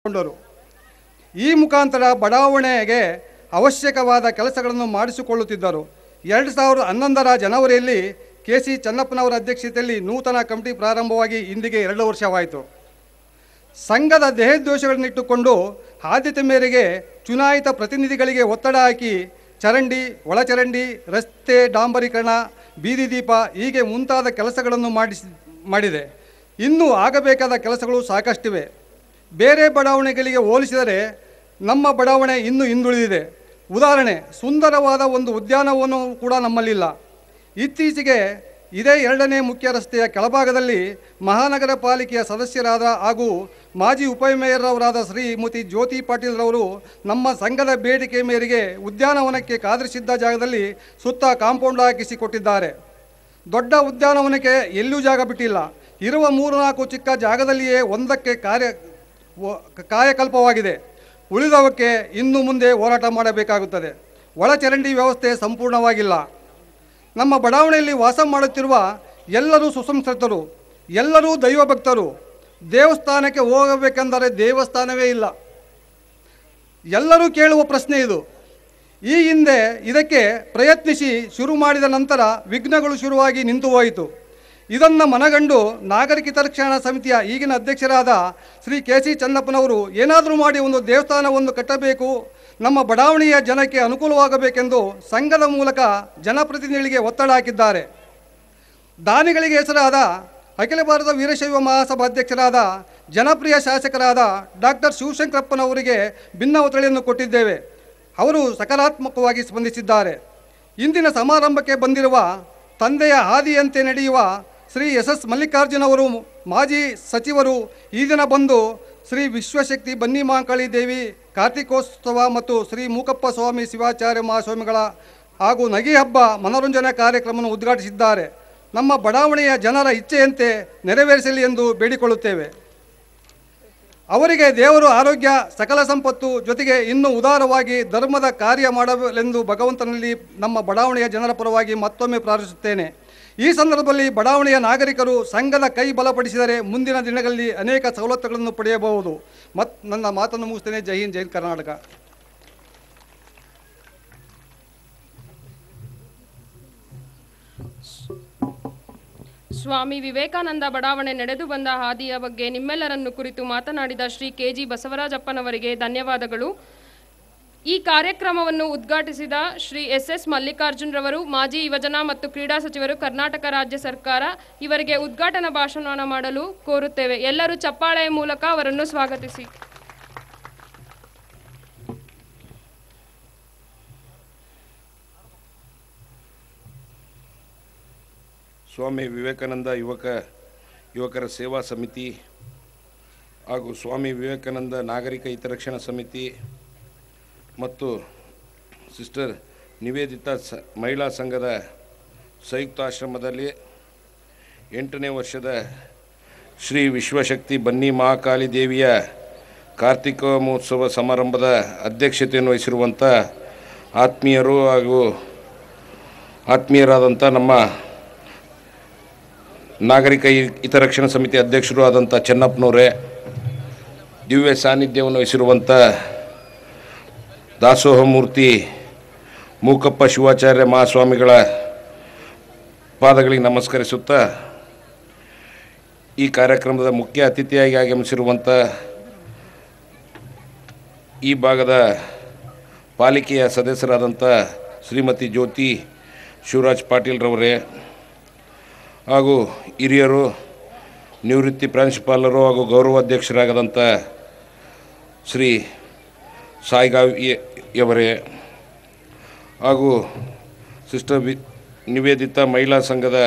ಕೊಂಡರು. ಈ ಮುಖಾಂತರ ಬಡಾವಣೆಗೆ ಅವಶ್ಯಕವಾದ ಕೆಲಸಗಳನ್ನು ಮಾಡಿಸಿಕೊಳ್ಳುತ್ತಿದ್ದರು. 2011ರ ಜನವರಿಯಲ್ಲಿ KC ಚೆನ್ನಪ್ಪನವರ ಅಧ್ಯಕ್ಷತೆಯಲ್ಲಿ ನೂತನ ಕಮಿಟಿ ಪ್ರಾರಂಭವಾಗಿ ಇಂದಿಗೆ 2 ವರ್ಷವಾಯಿತು. ಸಂಘದ ದೇಹದೋಷಗಳನ್ನಿಟ್ಟುಕೊಂಡು ಆದ್ಯತೆ ಮೇರೆಗೆ ಚುನಾಯಿತ ಪ್ರತಿನಿಧಿಗಳಿಗೆ ಒತ್ತಡ ಹಾಕಿ ಚರಂಡಿ, ಒಳಚರಂಡಿ, ರಸ್ತೆ ಡಾಂಬರೀಕರಣ, ಬೀದಿ ದೀಪ ಹೀಗೆ ಮುಂತಾದ ಕೆಲಸಗಳನ್ನು ಮಾಡಿದೆ. ಇನ್ನೂ ಆಗಬೇಕಾದ ಕೆಲಸಗಳು ಸಾಕಷ್ಟಿವೆ. ಬೇರೆ ಬಡಾವಣೆಗಳಿಗೆ ಹೋಲಿಸಿದರೆ ನಮ್ಮ ಬಡಾವಣೆ ಇನ್ನೂ ಹಿಂದುಳಿದಿದೆ. ಉದಾಹರಣೆ, ಸುಂದರವಾದ ಒಂದು ಉದ್ಯಾನವನವೂ ಕೂಡ ನಮ್ಮಲ್ಲಿಲ್ಲ. ಇತ್ತೀಚೆಗೆ ಇದೇ 2ನೇ ಮುಖ್ಯ ರಸ್ತೆಯ ಕೆಳಭಾಗದಲ್ಲಿ ಮಹಾನಗರ ಪಾಲಿಕೆಯ ಸದಸ್ಯರಾದ ಹಾಗೂ ಮಾಜಿ ಉಪಮೇಯರ್ರವರಾದ ಶ್ರೀಮತಿ ಜ್ಯೋತಿ ಪಾಟೀಲ್ರವರು ನಮ್ಮ ಸಂಘದ ಬೇಡಿಕೆ ಮೇರೆಗೆ ಉದ್ಯಾನವನಕ್ಕೆ ಕಾದಿರಿಸಿದ್ದ ಜಾಗದಲ್ಲಿ ಸುತ್ತ ಕಾಂಪೌಂಡ್ ಹಾಕಿಸಿಕೊಟ್ಟಿದ್ದಾರೆ. ದೊಡ್ಡ ಉದ್ಯಾನವನಕ್ಕೆ ಎಲ್ಲೂ ಜಾಗ ಬಿಟ್ಟಿಲ್ಲ. ಇರುವ 3-4 ಚಿಕ್ಕ ಜಾಗದಲ್ಲಿಯೇ ಒಂದಕ್ಕೆ ಕಾಯಕಲ್ಪವಾಗಿದೆ. ಉಳಿದವಕ್ಕೆ ಇನ್ನು ಮುಂದೆ ಹೋರಾಟ ಮಾಡಬೇಕಾಗುತ್ತದೆ. ಒಳಚರಂಡಿ ವ್ಯವಸ್ಥೆ ಸಂಪೂರ್ಣವಾಗಿಲ್ಲ. ನಮ್ಮ ಬಡಾವಣೆಯಲ್ಲಿ ವಾಸ ಮಾಡುತ್ತಿರುವ ಎಲ್ಲರೂ ಸುಸಂಸ್ಕೃತರು, ಎಲ್ಲರೂ ದೈವಭಕ್ತರು. ದೇವಸ್ಥಾನಕ್ಕೆ ಹೋಗಬೇಕೆಂದರೆ ದೇವಸ್ಥಾನವೇ ಇಲ್ಲ. ಎಲ್ಲರೂ ಕೇಳುವ ಪ್ರಶ್ನೆ ಇದು. ಈ ಹಿಂದೆ ಇದಕ್ಕೆ ಪ್ರಯತ್ನಿಸಿ ಶುರು ಮಾಡಿದ ನಂತರ ವಿಘ್ನಗಳು ಶುರುವಾಗಿ ನಿಂತು ಹೋಯಿತು. ಇದನ್ನು ಮನಗಂಡು ನಾಗರಿಕ ಹಿತರಕ್ಷಣಾ ಸಮಿತಿಯ ಈಗಿನ ಅಧ್ಯಕ್ಷರಾದ ಶ್ರೀ KC ಚೆನ್ನಪ್ಪನವರು ಏನಾದರೂ ಮಾಡಿ ಒಂದು ದೇವಸ್ಥಾನವನ್ನು ಕಟ್ಟಬೇಕು, ನಮ್ಮ ಬಡಾವಣೆಯ ಜನಕ್ಕೆ ಅನುಕೂಲವಾಗಬೇಕೆಂದು ಸಂಘದ ಮೂಲಕ ಜನಪ್ರತಿನಿಧಿಗಳಿಗೆ ಒತ್ತಡ ಹಾಕಿದ್ದಾರೆ. ದಾನಿಗಳಿಗೆ ಹೆಸರಾದ ಅಖಿಲ ಭಾರತ ವೀರಶೈವ ಮಹಾಸಭಾ ಅಧ್ಯಕ್ಷರಾದ ಜನಪ್ರಿಯ ಶಾಸಕರಾದ ಡಾಕ್ಟರ್ ಶಿವಶಂಕರಪ್ಪನವರಿಗೆ ಭಿನ್ನ ಒತ್ತಡೆಯನ್ನು ಕೊಟ್ಟಿದ್ದೇವೆ. ಅವರು ಸಕಾರಾತ್ಮಕವಾಗಿ ಸ್ಪಂದಿಸಿದ್ದಾರೆ. ಇಂದಿನ ಸಮಾರಂಭಕ್ಕೆ ಬಂದಿರುವ ತಂದೆಯ ಹಾದಿಯಂತೆ ನಡೆಯುವ ಶ್ರೀ SS ಮಲ್ಲಿಕಾರ್ಜುನವರು ಮಾಜಿ ಸಚಿವರು ಈ ದಿನ ಬಂದು ಶ್ರೀ ವಿಶ್ವಶಕ್ತಿ ಬನ್ನಿ ಮಹಾಕಾಳಿ ದೇವಿ ಕಾರ್ತಿಕೋತ್ಸವ ಮತ್ತು ಶ್ರೀ ಮೂಕಪ್ಪ ಸ್ವಾಮಿ ಶಿವಾಚಾರ್ಯ ಮಹಾಸ್ವಾಮಿಗಳ ಹಾಗೂ ನಗಿ ಹಬ್ಬ ಮನೋರಂಜನಾ ಕಾರ್ಯಕ್ರಮವನ್ನು ಉದ್ಘಾಟಿಸಿದ್ದಾರೆ. ನಮ್ಮ ಬಡಾವಣೆಯ ಜನರ ಇಚ್ಛೆಯಂತೆ ನೆರವೇರಿಸಲಿ ಎಂದು ಬೇಡಿಕೊಳ್ಳುತ್ತೇವೆ. ಅವರಿಗೆ ದೇವರು ಆರೋಗ್ಯ, ಸಕಲ ಸಂಪತ್ತು ಜೊತೆಗೆ ಇನ್ನೂ ಉದಾರವಾಗಿ ಧರ್ಮದ ಕಾರ್ಯ ಮಾಡಲೆಂದು ಭಗವಂತನಲ್ಲಿ ನಮ್ಮ ಬಡಾವಣೆಯ ಜನರ ಪರವಾಗಿ ಮತ್ತೊಮ್ಮೆ ಪ್ರಾರ್ಥಿಸುತ್ತೇನೆ. ಈ ಸಂದರ್ಭದಲ್ಲಿ ಬಡಾವಣೆಯ ನಾಗರಿಕರು ಸಂಘದ ಕೈ ಬಲಪಡಿಸಿದರೆ ಮುಂದಿನ ದಿನಗಳಲ್ಲಿ ಅನೇಕ ಸವಲತ್ತುಗಳನ್ನು ಪಡೆಯಬಹುದು. ನನ್ನ ಮಾತನ್ನು ಮುಗಿಸ್ತೇನೆ. ಜೈ ಹಿಂದ್, ಜೈ ಕರ್ನಾಟಕ. ಸ್ವಾಮಿ ವಿವೇಕಾನಂದ ಬಡಾವಣೆ ನಡೆದು ಬಂದ ಹಾದಿಯ ಬಗ್ಗೆ ನಿಮ್ಮೆಲ್ಲರನ್ನು ಕುರಿತು ಮಾತನಾಡಿದ ಶ್ರೀ KG ಬಸವರಾಜಪ್ಪನವರಿಗೆ ಧನ್ಯವಾದಗಳು. ಈ ಕಾರ್ಯಕ್ರಮವನ್ನು ಉದ್ಘಾಟಿಸಿದ ಶ್ರೀ SS ಮಲ್ಲಿಕಾರ್ಜುನ್ ರವರು ಮಾಜಿ ಯುವಜನ ಮತ್ತು ಕ್ರೀಡಾ ಸಚಿವರು, ಕರ್ನಾಟಕ ರಾಜ್ಯ ಸರ್ಕಾರ, ಇವರಿಗೆ ಉದ್ಘಾಟನಾ ಭಾಷಣ ಮಾಡಲು ಕೋರುತ್ತೇವೆ. ಎಲ್ಲರೂ ಚಪ್ಪಾಳೆಯ ಮೂಲಕ ಅವರನ್ನು ಸ್ವಾಗತಿಸಿ. ಸ್ವಾಮಿ ವಿವೇಕಾನಂದ ಯುವಕರ ಸೇವಾ ಸಮಿತಿ ಹಾಗೂ ಸ್ವಾಮಿ ವಿವೇಕಾನಂದ ನಾಗರಿಕ ಹಿತರಕ್ಷಣಾ ಸಮಿತಿ ಮತ್ತು ಸಿಸ್ಟರ್ ನಿವೇದಿತಾ ಮಹಿಳಾ ಸಂಘದ ಸಂಯುಕ್ತಾಶ್ರಮದಲ್ಲಿ 8ನೇ ವರ್ಷದ ಶ್ರೀ ವಿಶ್ವಶಕ್ತಿ ಬನ್ನಿ ಮಹಾಕಾಳಿ ದೇವಿಯ ಕಾರ್ತಿಕ ಮಹೋತ್ಸವ ಸಮಾರಂಭದ ಅಧ್ಯಕ್ಷತೆಯನ್ನು ವಹಿಸಿರುವಂಥ ಆತ್ಮೀಯರು ಹಾಗೂ ಆತ್ಮೀಯರಾದಂಥ ನಮ್ಮ ನಾಗರಿಕ ಹಿತರಕ್ಷಣಾ ಸಮಿತಿ ಅಧ್ಯಕ್ಷರು ಆದಂಥ ಚೆನ್ನಪ್ಪನವರೇ, ದಿವ್ಯ ಸಾನ್ನಿಧ್ಯವನ್ನು ವಹಿಸಿರುವಂಥ ದಾಸೋಹ ಮೂರ್ತಿ ಮೂಕಪ್ಪ ಶಿವಾಚಾರ್ಯ ಮಹಾಸ್ವಾಮಿಗಳ ಪಾದಗಳಿಗೆ ನಮಸ್ಕರಿಸುತ್ತಾ, ಈ ಕಾರ್ಯಕ್ರಮದ ಮುಖ್ಯ ಅತಿಥಿಯಾಗಿ ಆಗಮಿಸಿರುವಂಥ ಈ ಭಾಗದ ಪಾಲಿಕೆಯ ಸದಸ್ಯರಾದಂಥ ಶ್ರೀಮತಿ ಜ್ಯೋತಿ ಶಿವರಾಜ್ ಪಾಟೀಲ್ರವರೇ ಹಾಗೂ ಹಿರಿಯರು, ನಿವೃತ್ತಿ ಪ್ರಾಂಶುಪಾಲರು ಹಾಗೂ ಗೌರವಾಧ್ಯಕ್ಷರಾಗದಂಥ ಶ್ರೀ ಸಾಯಿಗಾವಿಯವರೇ ಹಾಗೂ ಸಿಸ್ಟರ್ ನಿವೇದಿತಾ ಮಹಿಳಾ ಸಂಘದ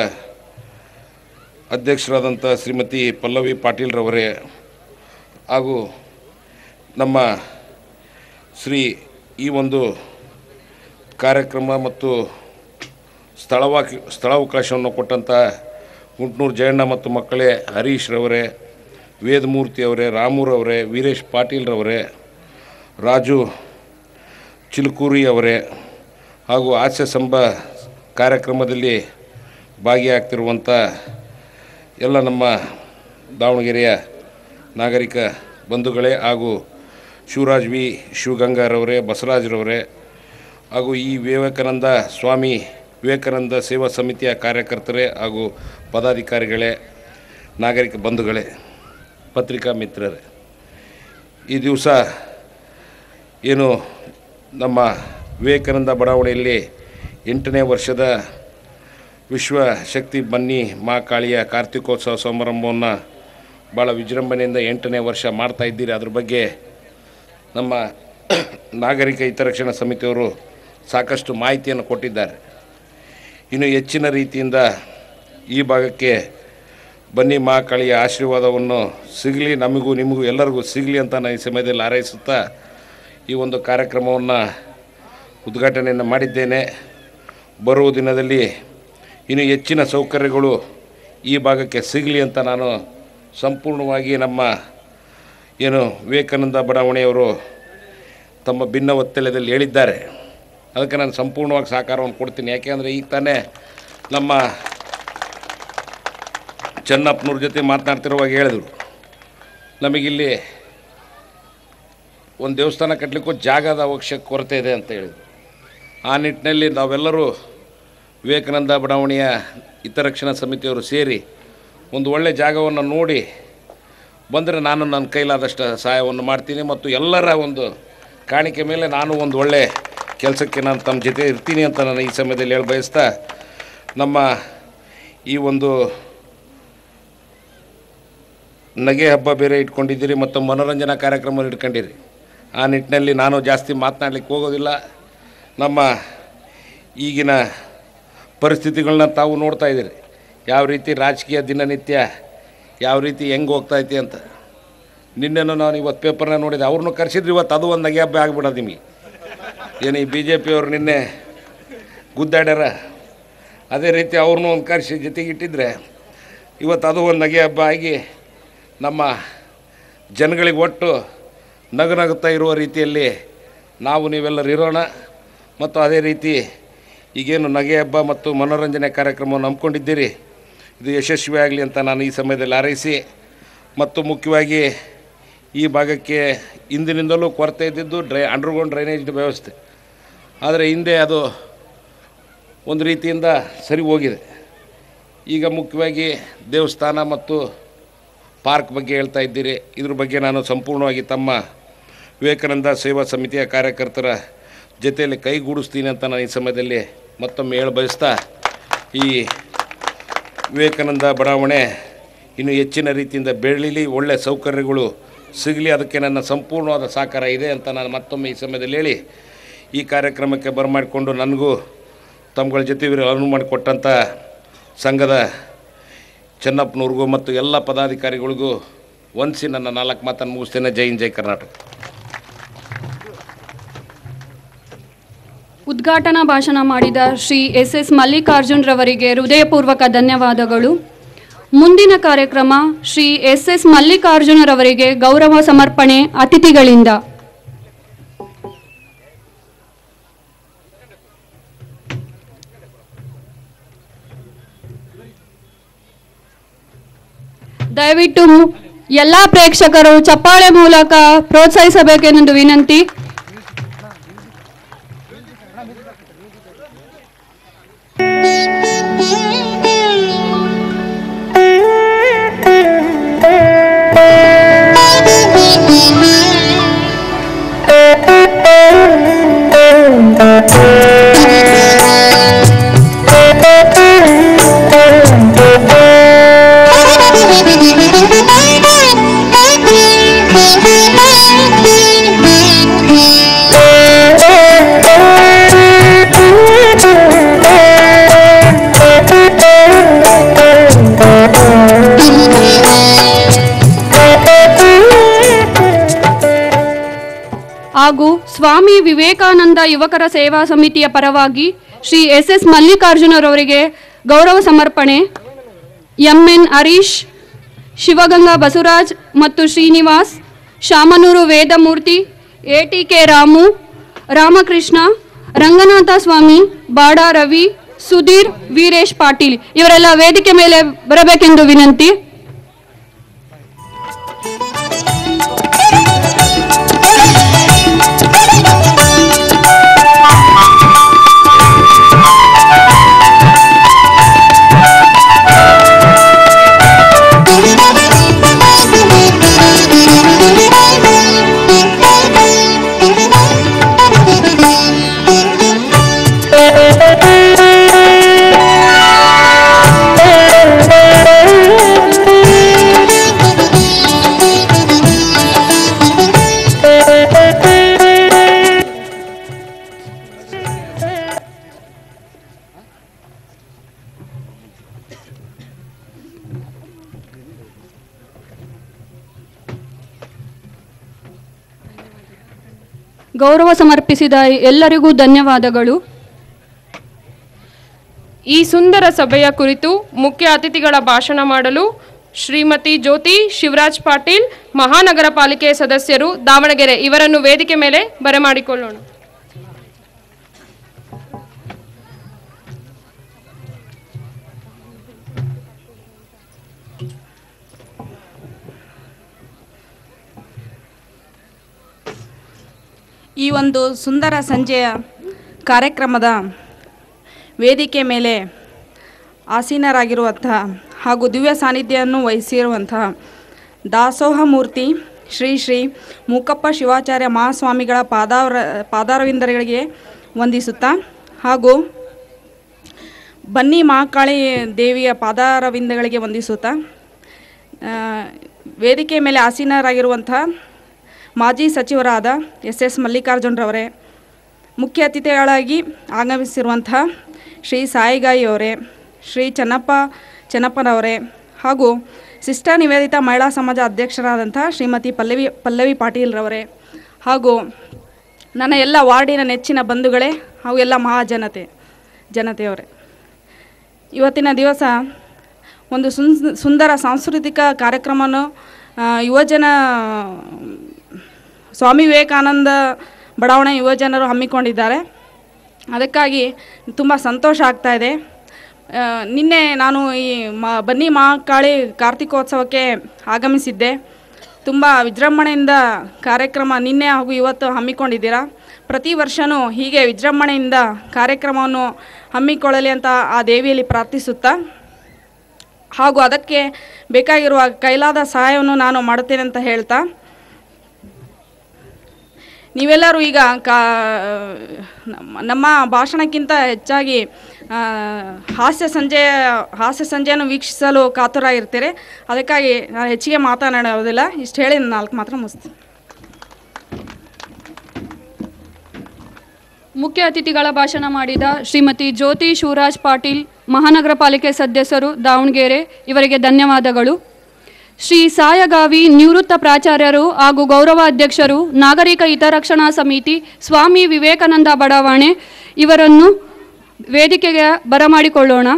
ಅಧ್ಯಕ್ಷರಾದಂಥ ಶ್ರೀಮತಿ ಪಲ್ಲವಿ ಪಾಟೀಲ್ರವರೇ ಹಾಗೂ ನಮ್ಮ ಈ ಒಂದು ಕಾರ್ಯಕ್ರಮ ಮತ್ತು ಸ್ಥಳಾವಕಾಶವನ್ನು ಕೊಟ್ಟಂಥ ಗುಂಟ್ನೂರು ಜಯಣ್ಣ ಮತ್ತು ಮಕ್ಕಳೇ ಹರೀಶ್ ರವರೇ, ವೇದಮೂರ್ತಿಯವರೇ, ರಾಮೂರವರೇ, ವೀರೇಶ್ ಪಾಟೀಲ್ರವರೇ, ರಾಜು ಚಿಲ್ಕೂರಿ ಅವರೇ ಹಾಗೂ ಹಾಸ್ಯ ಕಾರ್ಯಕ್ರಮದಲ್ಲಿ ಭಾಗಿಯಾಗ್ತಿರುವಂಥ ಎಲ್ಲ ನಮ್ಮ ದಾವಣಗೆರೆಯ ನಾಗರಿಕ ಬಂಧುಗಳೇ ಹಾಗೂ ಶಿವರಾಜ್ ವಿ ಶಿವಗಂಗಾರವರೇ, ಬಸವರಾಜ್ರವರೇ ಹಾಗೂ ಈ ಸ್ವಾಮಿ ವಿವೇಕಾನಂದ ಸೇವಾ ಸಮಿತಿಯ ಕಾರ್ಯಕರ್ತರೇ ಹಾಗೂ ಪದಾಧಿಕಾರಿಗಳೇ, ನಾಗರಿಕ ಬಂಧುಗಳೇ, ಪತ್ರಿಕಾ ಮಿತ್ರರೇ, ಈ ದಿವಸ ಏನು ನಮ್ಮ ವಿವೇಕಾನಂದ ಬಡಾವಣೆಯಲ್ಲಿ 8ನೇ ವರ್ಷದ ವಿಶ್ವಶಕ್ತಿ ಬನ್ನಿ ಮಾ ಕಾಳಿಯ ಕಾರ್ತಿಕೋತ್ಸವ ಸಮಾರಂಭವನ್ನು ಭಾಳ ವಿಜೃಂಭಣೆಯಿಂದ 8ನೇ ವರ್ಷ ಮಾಡ್ತಾ ಇದ್ದೀರಿ. ಅದ್ರ ಬಗ್ಗೆ ನಮ್ಮ ನಾಗರಿಕ ಹಿತರಕ್ಷಣಾ ಸಮಿತಿಯವರು ಸಾಕಷ್ಟು ಮಾಹಿತಿಯನ್ನು ಕೊಟ್ಟಿದ್ದಾರೆ. ಇನ್ನು ಹೆಚ್ಚಿನ ರೀತಿಯಿಂದ ಈ ಭಾಗಕ್ಕೆ ಬನ್ನಿ ಮಾ ಕಾಳಿಯ ಆಶೀರ್ವಾದವನ್ನು ಸಿಗಲಿ, ನಮಗೂ ನಿಮಗೂ ಎಲ್ಲರಿಗೂ ಸಿಗಲಿ ಅಂತ ನಾನು ಈ ಸಮಯದಲ್ಲಿ ಹಾರೈಸುತ್ತಾ ಈ ಒಂದು ಕಾರ್ಯಕ್ರಮವನ್ನು ಉದ್ಘಾಟನೆಯನ್ನು ಮಾಡಿದ್ದೇನೆ. ಬರುವ ದಿನದಲ್ಲಿ ಇನ್ನು ಹೆಚ್ಚಿನ ಸೌಕರ್ಯಗಳು ಈ ಭಾಗಕ್ಕೆ ಸಿಗಲಿ ಅಂತ ನಾನು ಸಂಪೂರ್ಣವಾಗಿ ನಮ್ಮ ಏನು ವಿವೇಕಾನಂದ ಬಡಾವಣೆಯವರು ತಮ್ಮ ಭಿನ್ನ ಒತ್ತಡದಲ್ಲಿ ಹೇಳಿದ್ದಾರೆ. ಅದಕ್ಕೆ ನಾನು ಸಂಪೂರ್ಣವಾಗಿ ಸಹಕಾರವನ್ನು ಕೊಡ್ತೀನಿ. ಯಾಕೆಂದರೆ ಈಗ ತಾನೇ ನಮ್ಮ ಚೆನ್ನಪ್ಪನವ್ರ ಜೊತೆ ಮಾತನಾಡ್ತಿರುವಾಗ ಹೇಳಿದರು, ನಮಗಿಲ್ಲಿ ಒಂದು ದೇವಸ್ಥಾನ ಕಟ್ಟಲಿಕ್ಕೂ ಜಾಗದ ಅವಶ್ಯಕ ಕೊರತೆ ಇದೆ ಅಂತ ಹೇಳಿದರು. ಆ ನಿಟ್ಟಿನಲ್ಲಿ ನಾವೆಲ್ಲರೂ ವಿವೇಕಾನಂದ ಬಡಾವಣೆಯ ಹಿತರಕ್ಷಣಾ ಸಮಿತಿಯವರು ಸೇರಿ ಒಂದು ಒಳ್ಳೆಯ ಜಾಗವನ್ನು ನೋಡಿ ಬಂದರೆ ನಾನು ನನ್ನ ಕೈಲಾದಷ್ಟು ಸಹಾಯವನ್ನು ಮಾಡ್ತೀನಿ ಮತ್ತು ಎಲ್ಲರ ಒಂದು ಕಾಣಿಕೆ ಮೇಲೆ ನಾನು ಒಂದು ಒಳ್ಳೆ ಕೆಲಸಕ್ಕೆ ನಾನು ತಮ್ಮ ಜೊತೆ ಇರ್ತೀನಿ ಅಂತ ನಾನು ಈ ಸಮಯದಲ್ಲಿ ಹೇಳಿ ಬಯಸ್ತಾ, ನಮ್ಮ ಈ ಒಂದು ನಗೆ ಹಬ್ಬ ಬೇರೆ ಇಟ್ಕೊಂಡಿದ್ದೀರಿ ಮತ್ತು ಮನೋರಂಜನಾ ಕಾರ್ಯಕ್ರಮ ಇಟ್ಕೊಂಡಿರಿ. ಆ ನಿಟ್ಟಿನಲ್ಲಿ ನಾನು ಜಾಸ್ತಿ ಮಾತನಾಡಲಿಕ್ಕೆ ಹೋಗೋದಿಲ್ಲ. ನಮ್ಮ ಈಗಿನ ಪರಿಸ್ಥಿತಿಗಳನ್ನ ತಾವು ನೋಡ್ತಾ ಇದ್ದೀರಿ, ಯಾವ ರೀತಿ ರಾಜಕೀಯ ದಿನನಿತ್ಯ ಯಾವ ರೀತಿ ಹೆಂಗೆ ಹೋಗ್ತಾಯಿದೆ ಅಂತ. ನಿನ್ನೆನೂ ನಾನು ಇವತ್ತು ಪೇಪರ್ನ ನೋಡಿದೆ, ಅವ್ರನ್ನೂ ಕರೆಸಿದ್ರು. ಇವತ್ತು ಅದು ಒಂದು ನಗೆ ಹಬ್ಬ ಆಗಿಬಿಡೋದು ನಿಮಗೆ. ಏನು ಈ BJP-ಯವರು ನಿನ್ನೆ ಗುದ್ದಾಡ್ಯಾರ, ಅದೇ ರೀತಿ ಅವ್ರನ್ನೂ ಒಂದು ಕರೆಸಿ ಜೊತೆಗಿಟ್ಟಿದ್ರೆ ಇವತ್ತು ಅದು ಒಂದು ನಗೆ ಹಬ್ಬ ಆಗಿ ನಮ್ಮ ಜನಗಳಿಗೆ ಒಟ್ಟು ನಗುತ್ತಾ ಇರುವ ರೀತಿಯಲ್ಲಿ ನಾವು ನೀವೆಲ್ಲರೂ ಇರೋಣ. ಮತ್ತು ಅದೇ ರೀತಿ ಈಗೇನು ನಗೆ ಹಬ್ಬ ಮತ್ತು ಮನೋರಂಜನೆ ಕಾರ್ಯಕ್ರಮವನ್ನು ಹಮ್ಮಿಕೊಂಡಿದ್ದೀರಿ, ಇದು ಯಶಸ್ವಿಯಾಗಲಿ ಅಂತ ನಾನು ಈ ಸಮಯದಲ್ಲಿ ಹಾರೈಸಿ, ಮತ್ತು ಮುಖ್ಯವಾಗಿ ಈ ಭಾಗಕ್ಕೆ ಹಿಂದಿನಿಂದಲೂ ಕೊರತೆ ಇದ್ದಿದ್ದು ಅಂಡರ್ಗ್ರೌಂಡ್ ಡ್ರೈನೇಜ್ ವ್ಯವಸ್ಥೆ. ಆದರೆ ಹಿಂದೆ ಅದು ಒಂದು ರೀತಿಯಿಂದ ಸರಿ ಹೋಗಿದೆ. ಈಗ ಮುಖ್ಯವಾಗಿ ದೇವಸ್ಥಾನ ಮತ್ತು ಪಾರ್ಕ್ ಬಗ್ಗೆ ಹೇಳ್ತಾ ಇದ್ದೀರಿ. ಇದ್ರ ಬಗ್ಗೆ ನಾನು ಸಂಪೂರ್ಣವಾಗಿ ತಮ್ಮ ವಿವೇಕಾನಂದ ಸೇವಾ ಸಮಿತಿಯ ಕಾರ್ಯಕರ್ತರ ಜೊತೆಯಲ್ಲಿ ಕೈಗೂಡಿಸ್ತೀನಿ ಅಂತ ನಾನು ಈ ಸಮಯದಲ್ಲಿ ಮತ್ತೊಮ್ಮೆ ಹೇಳ ಬಯಸ್ತಾ, ಈ ವಿವೇಕಾನಂದ ಬಡಾವಣೆ ಇನ್ನೂ ಹೆಚ್ಚಿನ ರೀತಿಯಿಂದ ಬೆಳೀಲಿ, ಒಳ್ಳೆಯ ಸೌಕರ್ಯಗಳು ಸಿಗಲಿ, ಅದಕ್ಕೆ ನನ್ನ ಸಂಪೂರ್ಣವಾದ ಸಹಕಾರ ಇದೆ ಅಂತ ನಾನು ಮತ್ತೊಮ್ಮೆ ಈ ಸಮಯದಲ್ಲಿ ಹೇಳಿ, ಈ ಕಾರ್ಯಕ್ರಮಕ್ಕೆ ಬರಮಾಡಿಕೊಂಡು ನನಗೂ ತಮ್ಮಗಳ ಜೊತೆ ಅನುವು ಮಾಡಿಕೊಟ್ಟಂಥ ಸಂಘದ ಚೆನ್ನಪ್ಪನವ್ರಿಗೂ ಮತ್ತು ಎಲ್ಲ ಪದಾಧಿಕಾರಿಗಳಿಗೂ ವಂದಿಸಿ ನನ್ನ 4 ಮಾತನ್ನು ಮುಗಿಸ್ತೇನೆ. ಜೈ ಹಿಂದ್, ಜೈ ಕರ್ನಾಟಕ. ಉದ್ಘಾಟನಾ ಭಾಷಣ ಮಾಡಿದ ಶ್ರೀ SS ಮಲ್ಲಿಕಾರ್ಜುನ್ ರವರಿಗೆ ಹೃದಯಪೂರ್ವಕ ಧನ್ಯವಾದಗಳು. ಮುಂದಿನ ಕಾರ್ಯಕ್ರಮ ಶ್ರೀ SS ಮಲ್ಲಿಕಾರ್ಜುನ್ ರವರಿಗೆ ಗೌರವ ಸಮರ್ಪಣೆ ಅತಿಥಿಗಳಿಂದ. ದಯವಿಟ್ಟು ಎಲ್ಲ ಪ್ರೇಕ್ಷಕರು ಚಪ್ಪಾಳೆ ಮೂಲಕ ಪ್ರೋತ್ಸಾಹಿಸಬೇಕೆಂದು ವಿನಂತಿ. ಹಾಗೂ ಸ್ವಾಮಿ ವಿವೇಕಾನಂದ ಯುವಕರ ಸೇವಾ ಸಮಿತಿಯ ಪರವಾಗಿ ಶ್ರೀ SS ಮಲ್ಲಿಕಾರ್ಜುನರವರಿಗೆ ಗೌರವ ಸಮರ್ಪಣೆ. MN ಹರೀಶ್, ಶಿವಗಂಗಾ ಬಸವರಾಜ್ ಮತ್ತು ಶ್ರೀನಿವಾಸ್, ಶಾಮನೂರು ವೇದಮೂರ್ತಿ, ATK ರಾಮು, ರಾಮಕೃಷ್ಣ, ರಂಗನಾಥ ಸ್ವಾಮಿ, ಬಾಡ ರವಿ, ಸುಧೀರ್, ವೀರೇಶ್ ಪಾಟೀಲ್ ಇವರೆಲ್ಲ ವೇದಿಕೆ ಮೇಲೆ ಬರಬೇಕೆಂದು ವಿನಂತಿ. ಗೌರವ ಸಮರ್ಪಿಸಿದ ಎಲ್ಲರಿಗೂ ಧನ್ಯವಾದಗಳು. ಈ ಸುಂದರ ಸಭೆಯ ಕುರಿತು ಮುಖ್ಯ ಅತಿಥಿಗಳ ಭಾಷಣ ಮಾಡಲು ಶ್ರೀಮತಿ ಜ್ಯೋತಿ ಶಿವರಾಜ್ ಪಾಟೀಲ್, ಮಹಾನಗರ ಪಾಲಿಕೆ ಸದಸ್ಯರು, ದಾವಣಗೆರೆ ಇವರನ್ನು ವೇದಿಕೆ ಮೇಲೆ ಬರಮಾಡಿಕೊಳ್ಳೋಣ. ಈ ಒಂದು ಸುಂದರ ಸಂಜೆಯ ಕಾರ್ಯಕ್ರಮದ ವೇದಿಕೆ ಮೇಲೆ ಆಸೀನರಾಗಿರುವಂತಹ ಹಾಗೂ ದಿವ್ಯ ಸಾನ್ನಿಧ್ಯವನ್ನು ವಹಿಸಿರುವಂತಹ ದಾಸೋಹ ಮೂರ್ತಿ ಶ್ರೀ ಶ್ರೀ ಮೂಕಪ್ಪ ಶಿವಾಚಾರ್ಯ ಮಹಾಸ್ವಾಮಿಗಳ ಪಾದಾರವಿಂದಗಳಿಗೆ ವಂದಿಸುತ್ತಾ ಹಾಗೂ ಬನ್ನಿ ಮಹಾಕಾಳಿ ದೇವಿಯ ಪಾದಾರವಿಂದಗಳಿಗೆ ವಂದಿಸುತ್ತಾ ವೇದಿಕೆ ಮೇಲೆ ಆಸೀನರಾಗಿರುವಂತಹ ಮಾಜಿ ಸಚಿವರಾದ ಎಸ್ ಮಲ್ಲಿಕಾರ್ಜುನರವರೇ, ಮುಖ್ಯ ಅತಿಥಿಗಳಾಗಿ ಆಗಮಿಸಿರುವಂತಹ ಶ್ರೀ ಸಾಯಿಗಾಯಿ ಅವರೇ, ಶ್ರೀ ಚೆನ್ನಪ್ಪನವರೇ ಹಾಗೂ ಸಿಸ್ಟರ್ ನಿವೇದಿತಾ ಮಹಿಳಾ ಸಮಾಜ ಅಧ್ಯಕ್ಷರಾದಂಥ ಶ್ರೀಮತಿ ಪಲ್ಲವಿ ಪಾಟೀಲ್ರವರೇ ಹಾಗೂ ನನ್ನ ಎಲ್ಲ ವಾರ್ಡಿನ ನೆಚ್ಚಿನ ಬಂಧುಗಳೇ ಹಾಗೂ ಎಲ್ಲ ಜನತೆಯವರೇ, ಇವತ್ತಿನ ದಿವಸ ಒಂದು ಸುಂದರ ಸಾಂಸ್ಕೃತಿಕ ಕಾರ್ಯಕ್ರಮವನ್ನು ಯುವಜನ ಸ್ವಾಮಿ ವಿವೇಕಾನಂದ ಬಡಾವಣೆ ಯುವಜನರು ಹಮ್ಮಿಕೊಂಡಿದ್ದಾರೆ. ಅದಕ್ಕಾಗಿ ತುಂಬ ಸಂತೋಷ ಆಗ್ತಾಯಿದೆ. ನಿನ್ನೆ ನಾನು ಈ ಬನ್ನಿ ಮಹಾಕಾಳಿ ಕಾರ್ತಿಕೋತ್ಸವಕ್ಕೆ ಆಗಮಿಸಿದ್ದೆ. ತುಂಬ ವಿಜೃಂಭಣೆಯಿಂದ ಕಾರ್ಯಕ್ರಮ ನಿನ್ನೆ ಹಾಗೂ ಇವತ್ತು ಹಮ್ಮಿಕೊಂಡಿದ್ದೀರಾ. ಪ್ರತಿ ವರ್ಷವೂ ಹೀಗೆ ವಿಜೃಂಭಣೆಯಿಂದ ಕಾರ್ಯಕ್ರಮವನ್ನು ಹಮ್ಮಿಕೊಳ್ಳಲಿ ಅಂತ ಆ ದೇವಿಯಲ್ಲಿ ಪ್ರಾರ್ಥಿಸುತ್ತಾ ಹಾಗೂ ಅದಕ್ಕೆ ಬೇಕಾಗಿರುವ ಕೈಲಾದ ಸಹಾಯವನ್ನು ನಾನು ಮಾಡುತ್ತೇನೆ ಅಂತ ಹೇಳ್ತಾ, ನೀವೆಲ್ಲರೂ ಈಗ ನಮ್ಮ ಭಾಷಣಕ್ಕಿಂತ ಹೆಚ್ಚಾಗಿ ಹಾಸ್ಯ ಸಂಜೆಯನ್ನು ವೀಕ್ಷಿಸಲು ಕಾತುರಾಗಿರ್ತೀರಿ. ಅದಕ್ಕಾಗಿ ನಾನು ಹೆಚ್ಚಿಗೆ ಮಾತನಾಡೋದಿಲ್ಲ. ಇಷ್ಟು ಹೇಳಿ ನಾನು 4 ಮಾತ್ರ ಮುಗಿಸ್ತೀನಿ. ಮುಖ್ಯ ಅತಿಥಿಗಳ ಭಾಷಣ ಮಾಡಿದ ಶ್ರೀಮತಿ ಜ್ಯೋತಿ ಶಿವರಾಜ್ ಪಾಟೀಲ್, ಮಹಾನಗರ ಪಾಲಿಕೆ ಸದಸ್ಯರು, ದಾವಣಗೆರೆ ಇವರಿಗೆ ಧನ್ಯವಾದಗಳು. ಶ್ರೀ ಸಾಯಗಾವಿ ನಿವೃತ್ತ ಪ್ರಾಚಾರ್ಯರು ಹಾಗೂ ಗೌರವ ಅಧ್ಯಕ್ಷರು, ನಾಗರಿಕ ಹಿತರಕ್ಷಣಾ ಸಮಿತಿ, ಸ್ವಾಮಿ ವಿವೇಕಾನಂದ ಬಡಾವಣೆ ಇವರನ್ನು ವೇದಿಕೆಗೆ ಬರಮಾಡಿಕೊಳ್ಳೋಣ.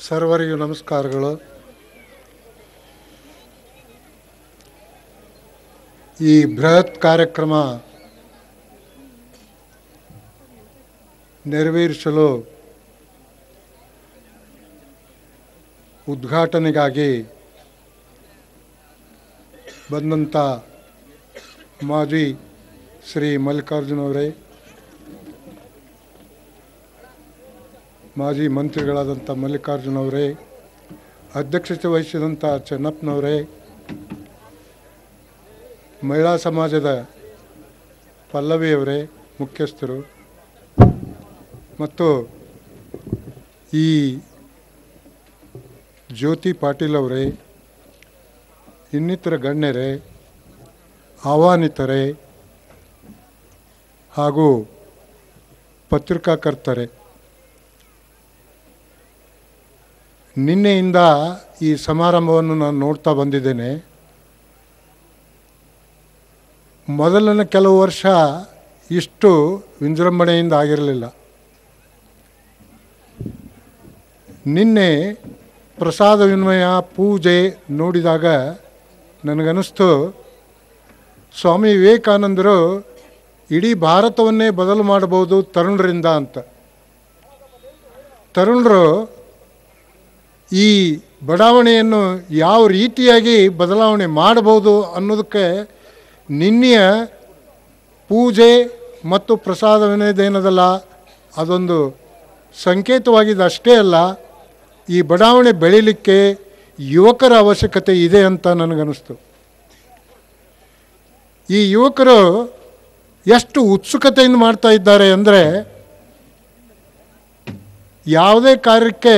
ಸರ್ವರಿಗೂ ನಮಸ್ಕಾರಗಳು. ಈ ಬೃಹತ್ ಕಾರ್ಯಕ್ರಮ ನೆರವೇರಿಸಲು ಉದ್ಘಾಟನೆಗಾಗಿ ಬಂದಂಥ ಮಾಜಿ ಶ್ರೀ ಮಲ್ಲಿಕಾರ್ಜುನವರೇ, ಮಾಜಿ ಮಂತ್ರಿಗಳಾದಂಥ ಮಲ್ಲಿಕಾರ್ಜುನವರೇ, ಅಧ್ಯಕ್ಷತೆ ವಹಿಸಿದಂಥ ಚೆನ್ನಪ್ಪನವರೇ, ಮಹಿಳಾ ಸಮಾಜದ ಪಲ್ಲವಿಯವರೇ, ಮುಖ್ಯಸ್ಥರು ಮತ್ತು ಈ ಜ್ಯೋತಿ ಪಾಟೀಲ್ ಅವರೇ, ಇನ್ನಿತರ ಗಣ್ಯರೇ, ಆಹ್ವಾನಿತರೇ ಹಾಗೂ ಪತ್ರಿಕಾಕರ್ತರೇ, ನಿನ್ನೆಯಿಂದ ಈ ಸಮಾರಂಭವನ್ನು ನಾನು ನೋಡ್ತಾ ಬಂದಿದ್ದೇನೆ. ಮೊದಲನೇ ಕೆಲವು ವರ್ಷ ಇಷ್ಟು ವಿಜೃಂಭಣೆಯಿಂದ ಆಗಿರಲಿಲ್ಲ. ನಿನ್ನೆ ಪ್ರಸಾದ ವಿನಿಮಯ ಪೂಜೆ ನೋಡಿದಾಗ ನನಗನ್ನಿಸ್ತು, ಸ್ವಾಮಿ ವಿವೇಕಾನಂದರು ಇಡೀ ಭಾರತವನ್ನೇ ಬದಲು ಮಾಡಬಹುದು ತರುಣರಿಂದ ಅಂತ. ತರುಣರು ಈ ಬಡಾವಣೆಯನ್ನು ಯಾವ ರೀತಿಯಾಗಿ ಬದಲಾವಣೆ ಮಾಡಬಹುದು ಅನ್ನೋದಕ್ಕೆ ನಿನ್ನೆಯ ಪೂಜೆ ಮತ್ತು ಪ್ರಸಾದ ವಿನಿಮಯದೇನದಲ್ಲ ಅದೊಂದು ಸಂಕೇತವಾಗಿದೆ. ಅಷ್ಟೇ ಅಲ್ಲ, ಈ ಬಡಾವಣೆ ಬೆಳೀಲಿಕ್ಕೆ ಯುವಕರ ಅವಶ್ಯಕತೆ ಇದೆ ಅಂತ ನನಗನ್ನಿಸ್ತು. ಈ ಯುವಕರು ಎಷ್ಟು ಉತ್ಸುಕತೆಯಿಂದ ಮಾಡ್ತಾ ಇದ್ದಾರೆ ಅಂದರೆ, ಯಾವುದೇ ಕಾರ್ಯಕ್ಕೆ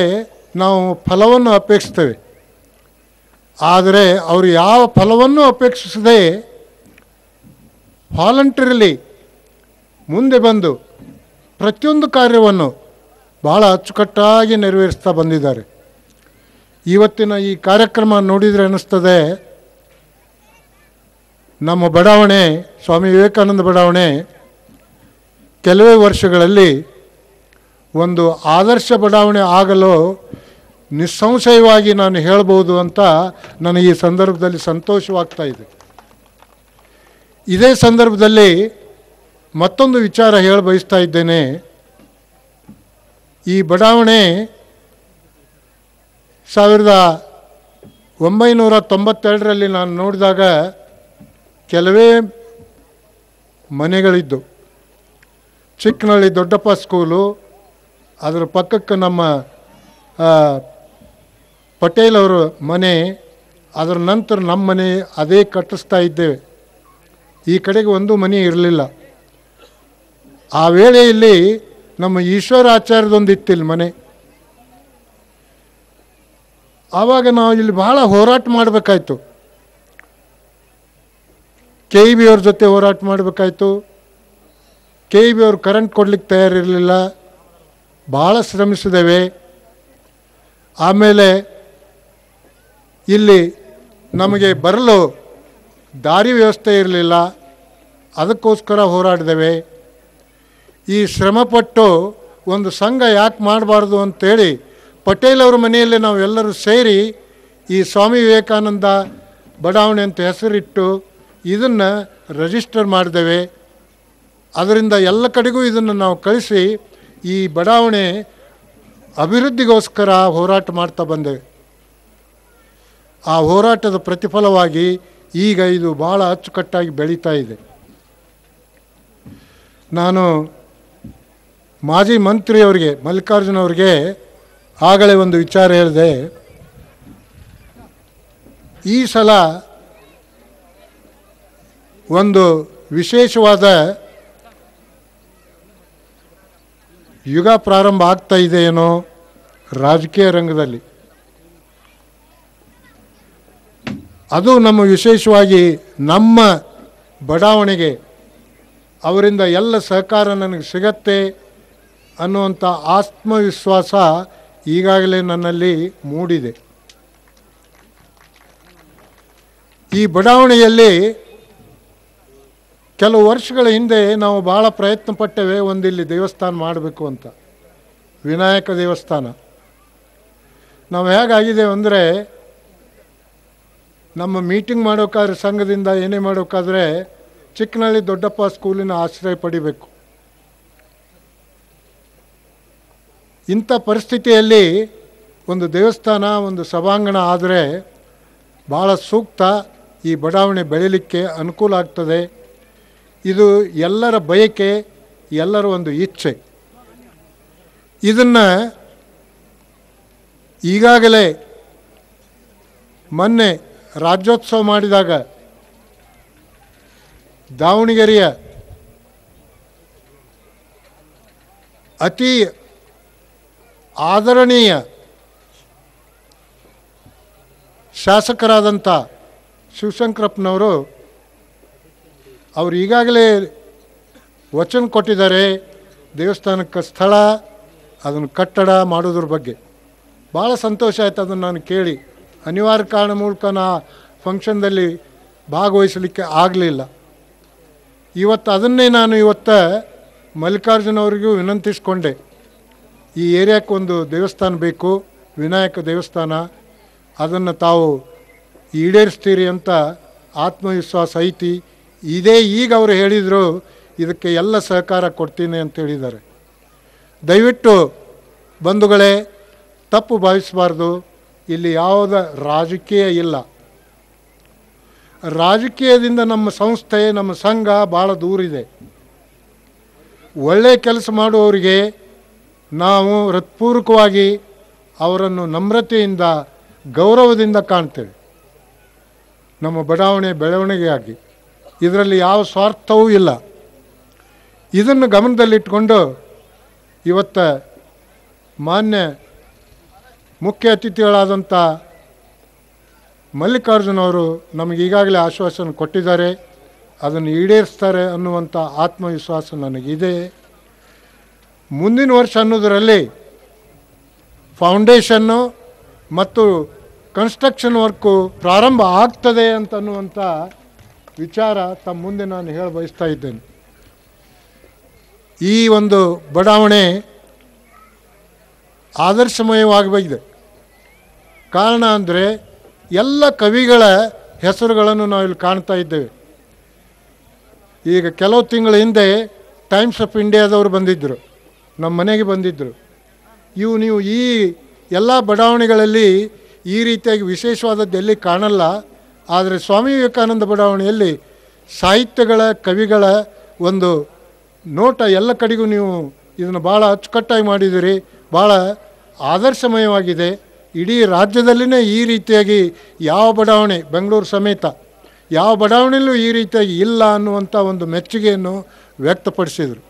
ನಾವು ಫಲವನ್ನು ಅಪೇಕ್ಷಿಸ್ತೇವೆ, ಆದರೆ ಅವರು ಯಾವ ಫಲವನ್ನು ಅಪೇಕ್ಷಿಸದೆ ವಾಲಂಟರಿಲಿ ಮುಂದೆ ಬಂದು ಪ್ರತಿಯೊಂದು ಕಾರ್ಯವನ್ನು ಭಾಳ ಅಚ್ಚುಕಟ್ಟಾಗಿ ನೆರವೇರಿಸ್ತಾ ಬಂದಿದ್ದಾರೆ. ಇವತ್ತಿನ ಈ ಕಾರ್ಯಕ್ರಮ ನೋಡಿದರೆ ಅನ್ನಿಸ್ತದೆ ನಮ್ಮ ಬಡಾವಣೆ ಸ್ವಾಮಿ ವಿವೇಕಾನಂದ ಬಡಾವಣೆ ಕೆಲವೇ ವರ್ಷಗಳಲ್ಲಿ ಒಂದು ಆದರ್ಶ ಬಡಾವಣೆ ಆಗಲು ನಿಸ್ಸಂಶಯವಾಗಿ ನಾನು ಹೇಳ್ಬೋದು ಅಂತ ನನಗೆ ಈ ಸಂದರ್ಭದಲ್ಲಿ ಸಂತೋಷವಾಗ್ತಾ ಇದೆ. ಇದೇ ಸಂದರ್ಭದಲ್ಲಿ ಮತ್ತೊಂದು ವಿಚಾರ ಹೇಳ ಬಯಸ್ತಾ ಇದ್ದೇನೆ. ಈ ಬಡಾವಣೆ 1992ರಲ್ಲಿ ನಾನು ನೋಡಿದಾಗ ಕೆಲವೇ ಮನೆಗಳಿದ್ದು. ಚಿಕ್ಕನಹಳ್ಳಿ ದೊಡ್ಡಪ್ಪ ಸ್ಕೂಲು, ಅದರ ಪಕ್ಕಕ್ಕೆ ನಮ್ಮ ಪಟೇಲ್ ಅವರ ಮನೆ, ಅದರ ನಂತರ ನಮ್ಮ ಮನೆ ಅದೇ ಕಟ್ಟಿಸ್ತಾ ಇದ್ದೇವೆ. ಈ ಕಡೆಗೆ ಒಂದು ಮನೆ ಇರಲಿಲ್ಲ. ಆ ವೇಳೆಯಲ್ಲಿ ನಮ್ಮ ಈಶ್ವರ ಆಚಾರ್ಯದೊಂದು ಇತ್ತಿಲ್ಲ ಮನೆ. ಆವಾಗ ನಾವು ಇಲ್ಲಿ ಬಹಳ ಹೋರಾಟ ಮಾಡಬೇಕಾಯ್ತು. KEB ಅವ್ರ ಜೊತೆ ಹೋರಾಟ ಮಾಡಬೇಕಾಯ್ತು. KEB ಅವರು ಕರೆಂಟ್ ಕೊಡ್ಲಿಕ್ಕೆ ತಯಾರಿರಲಿಲ್ಲ. ಭಾಳ ಶ್ರಮಿಸಿದ್ದೇವೆ. ಆಮೇಲೆ ಇಲ್ಲಿ ನಮಗೆ ಬರಲು ದಾರಿ ವ್ಯವಸ್ಥೆ ಇರಲಿಲ್ಲ. ಅದಕ್ಕೋಸ್ಕರ ಹೋರಾಡಿದ್ದೇವೆ. ಈ ಶ್ರಮಪಟ್ಟು ಒಂದು ಸಂಘ ಯಾಕೆ ಮಾಡಬಾರ್ದು ಅಂತೇಳಿ ಪಟೇಲ್ ಅವರ ಮನೆಯಲ್ಲಿ ನಾವೆಲ್ಲರೂ ಸೇರಿ ಈ ಸ್ವಾಮಿ ವಿವೇಕಾನಂದ ಬಡಾವಣೆ ಅಂತ ಹೆಸರಿಟ್ಟು ಇದನ್ನು ರಿಜಿಸ್ಟರ್ ಮಾಡಿದ್ದೇವೆ. ಅದರಿಂದ ಎಲ್ಲ ಕಡೆಗೂ ಇದನ್ನು ನಾವು ಕಳಿಸಿ ಈ ಬಡಾವಣೆ ಅಭಿವೃದ್ಧಿಗೋಸ್ಕರ ಹೋರಾಟ ಮಾಡ್ತಾ ಬಂದೇವೆ. ಆ ಹೋರಾಟದ ಪ್ರತಿಫಲವಾಗಿ ಈಗ ಇದು ಭಾಳ ಅಚ್ಚುಕಟ್ಟಾಗಿ ಬೆಳೀತಾ ಇದೆ. ನಾನು ಮಾಜಿ ಮಂತ್ರಿಯವರಿಗೆ ಮಲ್ಲಿಕಾರ್ಜುನ ಅವರಿಗೆ ಆಗಲೇ ಒಂದು ವಿಚಾರ ಹೇಳಿದೆ. ಈ ಸಲ ಒಂದು ವಿಶೇಷವಾದ ಯುಗ ಪ್ರಾರಂಭ ಆಗ್ತಾ ಇದೆ ಏನೋ ರಾಜಕೀಯ ರಂಗದಲ್ಲಿ. ಅದು ನಮ್ಮ ವಿಶೇಷವಾಗಿ ನಮ್ಮ ಬಡಾವಣೆಗೆ ಅವರಿಂದ ಎಲ್ಲ ಸಹಕಾರ ನನಗೆ ಸಿಗತ್ತೆ ಅನ್ನುವಂಥ ಆತ್ಮವಿಶ್ವಾಸ ಈಗಾಗಲೇ ನನ್ನಲ್ಲಿ ಮೂಡಿದೆ. ಈ ಬಡಾವಣೆಯಲ್ಲಿ ಕೆಲವು ವರ್ಷಗಳ ಹಿಂದೆ ನಾವು ಭಾಳ ಪ್ರಯತ್ನ ಪಟ್ಟೇವೆ ಒಂದಿಲ್ಲಿ ದೇವಸ್ಥಾನ ಮಾಡಬೇಕು ಅಂತ, ವಿನಾಯಕ ದೇವಸ್ಥಾನ. ನಾವು ಹೇಗಾಗಿದೆ ಅಂದರೆ ನಮ್ಮ ಮೀಟಿಂಗ್ ಮಾಡೋಕ್ಕಾದ್ರೆ ಸಂಘದಿಂದ ಏನೇ ಮಾಡೋಕ್ಕಾದ್ರೆ ಚಿಕ್ಕನಹಳ್ಳಿ ದೊಡ್ಡಪ್ಪ ಸ್ಕೂಲಿನ ಆಶ್ರಯ ಪಡಿಬೇಕು. ಇಂಥ ಪರಿಸ್ಥಿತಿಯಲ್ಲಿ ಒಂದು ದೇವಸ್ಥಾನ, ಒಂದು ಸಭಾಂಗಣ ಆದರೆ ಭಾಳ ಸೂಕ್ತ. ಈ ಬಡಾವಣೆ ಬೆಳೀಲಿಕ್ಕೆ ಅನುಕೂಲ ಆಗ್ತದೆ. ಇದು ಎಲ್ಲರ ಬಯಕೆ, ಎಲ್ಲರ ಒಂದು ಇಚ್ಛೆ. ಇದನ್ನು ಈಗಾಗಲೇ ಮೊನ್ನೆ ರಾಜ್ಯೋತ್ಸವ ಮಾಡಿದಾಗ ದಾವಣಗೆರೆಯ ಅತಿ ಆದರಣೀಯ ಶಾಸಕರಾದಂಥ ಶಿವಶಂಕರಪ್ಪನವರು ಅವರು ಈಗಾಗಲೇ ವಚನ ಕೊಟ್ಟಿದ್ದಾರೆ ದೇವಸ್ಥಾನಕ್ಕೆ ಸ್ಥಳ, ಅದನ್ನು ಕಟ್ಟಡ ಮಾಡೋದ್ರ ಬಗ್ಗೆ. ಭಾಳ ಸಂತೋಷ ಆಯಿತು ಅದನ್ನು ನಾನು ಕೇಳಿ. ಅನಿವಾರ್ಯ ಕಾರಣ ಮೂಲಕ ನಾ ಫಂಕ್ಷನ್ದಲ್ಲಿ ಭಾಗವಹಿಸಲಿಕ್ಕೆ ಆಗಲಿಲ್ಲ. ಇವತ್ತು ಅದನ್ನೇ ನಾನು ಮಲ್ಲಿಕಾರ್ಜುನ ಅವರಿಗೂ ವಿನಂತಿಸಿಕೊಂಡೆ. ಈ ಏರಿಯಾಕ್ಕೆ ಒಂದು ದೇವಸ್ಥಾನ ಬೇಕು, ವಿನಾಯಕ ದೇವಸ್ಥಾನ. ಅದನ್ನು ತಾವು ಈಡೇರಿಸ್ತೀರಿ ಅಂತ ಆತ್ಮವಿಶ್ವಾಸ ಐತಿ. ಇದೇ ಈಗ ಅವರು ಹೇಳಿದರು ಇದಕ್ಕೆ ಎಲ್ಲ ಸಹಕಾರ ಕೊಡ್ತೀನಿ ಅಂತ ಹೇಳಿದ್ದಾರೆ. ದಯವಿಟ್ಟು ಬಂಧುಗಳೇ ತಪ್ಪು ಭಾವಿಸಬಾರ್ದು. ಇಲ್ಲಿ ಯಾವುದೇ ರಾಜಕೀಯ ಇಲ್ಲ. ರಾಜಕೀಯದಿಂದ ನಮ್ಮ ಸಂಸ್ಥೆ, ನಮ್ಮ ಸಂಘ ಭಾಳ ದೂರಿದೆ. ಒಳ್ಳೆಯ ಕೆಲಸ ಮಾಡುವವರಿಗೆ ನಾವು ಹೃತ್ಪೂರ್ವಕವಾಗಿ ಅವರನ್ನು ನಮ್ರತೆಯಿಂದ, ಗೌರವದಿಂದ ಕಾಣ್ತೇವೆ. ನಮ್ಮ ಬಡಾವಣೆ ಬೆಳವಣಿಗೆಯಾಗಿ ಇದರಲ್ಲಿ ಯಾವ ಸ್ವಾರ್ಥವೂ ಇಲ್ಲ. ಇದನ್ನು ಗಮನದಲ್ಲಿಟ್ಟುಕೊಂಡು ಇವತ್ತು ಮಾನ್ಯ ಮುಖ್ಯ ಅತಿಥಿಗಳಾದಂಥ ಮಲ್ಲಿಕಾರ್ಜುನ ಅವರು ನಮಗೆ ಈಗಾಗಲೇ ಆಶ್ವಾಸನೆ ಕೊಟ್ಟಿದ್ದಾರೆ. ಅದನ್ನು ಈಡೇರಿಸ್ತಾರೆ ಅನ್ನುವಂಥ ಆತ್ಮವಿಶ್ವಾಸ ನನಗಿದೆ. ಮುಂದಿನ ವರ್ಷ ಅನ್ನೋದರಲ್ಲಿ ಫೌಂಡೇಶನ್ನು ಮತ್ತು ಕನ್ಸ್ಟ್ರಕ್ಷನ್ ವರ್ಕು ಪ್ರಾರಂಭ ಆಗ್ತದೆ ಅಂತನ್ನುವಂಥ ವಿಚಾರ ತಮ್ಮ ಮುಂದೆ ನಾನು ಹೇಳ ಬಯಸ್ತಾ ಇದ್ದೇನೆ. ಈ ಒಂದು ಬಡಾವಣೆ ಆದರ್ಶಮಯವಾಗಬೇಕಿದೆ. ಕಾರಣ ಅಂದರೆ ಎಲ್ಲ ಕವಿಗಳ ಹೆಸರುಗಳನ್ನು ನಾವಿಲ್ಲಿ ಕಾಣ್ತಾ ಇದ್ದೇವೆ. ಈಗ ಕೆಲವು ತಿಂಗಳ ಹಿಂದೆ ಟೈಮ್ಸ್ ಆಫ್ ಇಂಡಿಯಾದವರು ಬಂದಿದ್ದರು, ನಮ್ಮ ಮನೆಗೆ ಬಂದಿದ್ದರು. ನೀವು ಈ ಎಲ್ಲ ಬಡಾವಣೆಗಳಲ್ಲಿ ಈ ರೀತಿಯಾಗಿ ವಿಶೇಷವಾದದ್ದು ಎಲ್ಲಿ ಕಾಣಲ್ಲ. ಆದರೆ ಸ್ವಾಮಿ ವಿವೇಕಾನಂದ ಬಡಾವಣೆಯಲ್ಲಿ ಸಾಹಿತ್ಯಗಳ ಕವಿಗಳ ಒಂದು ನೋಟ ಎಲ್ಲ ಕಡೆಗೂ ನೀವು ಇದನ್ನು ಭಾಳ ಅಚ್ಚುಕಟ್ಟಾಗಿ ಮಾಡಿದ್ದೀರಿ. ಭಾಳ ಆದರ್ಶಮಯವಾಗಿದೆ. ಇಡೀ ರಾಜ್ಯದಲ್ಲಿನೇ ಈ ರೀತಿಯಾಗಿ ಯಾವ ಬಡಾವಣೆ, ಬೆಂಗಳೂರು ಸಮೇತ ಯಾವ ಬಡಾವಣೆಯಲ್ಲೂ ಈ ರೀತಿಯಾಗಿ ಇಲ್ಲ ಅನ್ನುವಂಥ ಒಂದು ಮೆಚ್ಚುಗೆಯನ್ನು ವ್ಯಕ್ತಪಡಿಸಿದರು.